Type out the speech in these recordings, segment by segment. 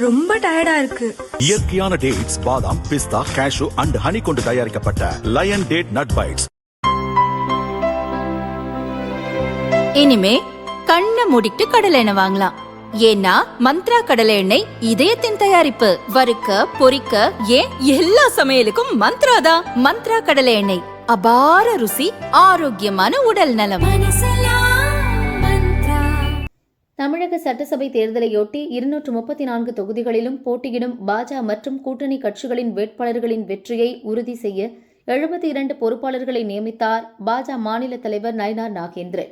ரொம்ப டயர்டா இருக்கு. இயற்கையான டேட்ஸ், பாதாம், பிஸ்தா, கேஷு அண்ட் ஹனி கொண்டு தயாரிக்கப்பட்ட லயன் டேட் நட் பைட்ஸ். இனிமே கண்ணை மூடிட்டு கடலை எண்ணெய் வாங்கலாம். ஏன்னா மந்த்ரா கடலை எண்ணெய் இதயத்தின் தயாரிப்பு. வறுக்க, பொரிக்க, ஏன் எல்லா சமையலுக்கும் மந்த்ரா தான். மந்த்ரா கடலை எண்ணெய், அபார ருசி, ஆரோக்கியமான உடல் நலம். தமிழக சட்டசபை தேர்தலையொட்டி 234 தொகுதிகளிலும் போட்டியிடும் பாஜக மற்றும் கூட்டணி கட்சிகளின் வேட்பாளர்களின் வெற்றியை உறுதி செய்ய 72 பொறுப்பாளர்களை நியமித்தார் பாஜக மாநில தலைவர் நயினார் நாகேந்திரன்.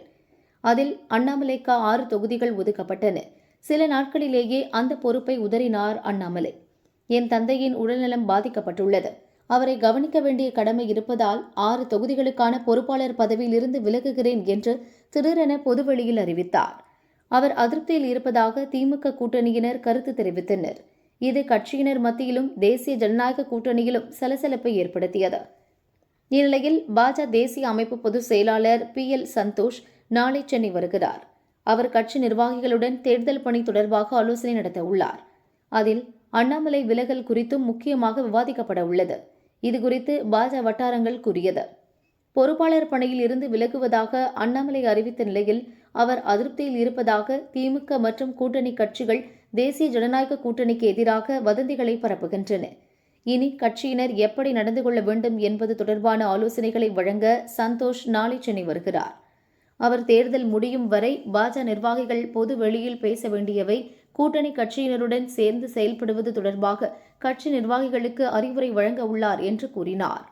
அதில் அண்ணாமலைக்கு 6 தொகுதிகள் ஒதுக்கப்பட்டன. சில நாட்களிலேயே அந்த பொறுப்பை உதறினார் அண்ணாமலை. என் தந்தையின் உடல்நலம் பாதிக்கப்பட்டுள்ளது, அவரை கவனிக்க வேண்டிய கடமை இருப்பதால் 6 தொகுதிகளுக்கான பொறுப்பாளர் பதவியிலிருந்து விலகுகிறேன் என்று திடீரென பொதுவெளியில் அறிவித்தார். அவர் அதிருப்தியில் இருப்பதாக திமுக கூட்டணியினர் கருத்து தெரிவித்தனர். இது கட்சியினர் மத்தியிலும் தேசிய ஜனநாயக கூட்டணியிலும் சலசலப்பை ஏற்படுத்தியது. இந்நிலையில் பாஜக தேசிய அமைப்பு பொதுச் செயலாளர் PL சந்தோஷ் நாளை சென்னை வருகிறார். அவர் கட்சி நிர்வாகிகளுடன் தேர்தல் பணி தொடர்பாக ஆலோசனை நடத்த உள்ளார். அதில் அண்ணாமலை விலகல் குறித்தும் முக்கியமாக விவாதிக்கப்பட உள்ளது. இதுகுறித்து பாஜக வட்டாரங்கள் கூறியது. பொறுப்பாளர் பணியில் இருந்து விலகுவதாக அண்ணாமலை அறிவித்த நிலையில் அவர் அதிருப்தியில் இருப்பதாக திமுக மற்றும் கூட்டணி கட்சிகள் தேசிய ஜனநாயக கூட்டணிக்கு எதிராக வதந்திகளை பரப்புகின்றன. இனி கட்சியினர் எப்படி நடந்து கொள்ள வேண்டும் என்பது தொடர்பான ஆலோசனைகளை வழங்க சந்தோஷ் நாளை சென்னை வருகிறார். அவர் தேர்தல் முடியும் வரை பாஜக நிர்வாகிகள் பொது வெளியில் பேச வேண்டியவை, கூட்டணி கட்சியினருடன் சேர்ந்து செயல்படுவது தொடர்பாக கட்சி நிர்வாகிகளுக்கு அறிவுரை வழங்க உள்ளார் என்று கூறினார்.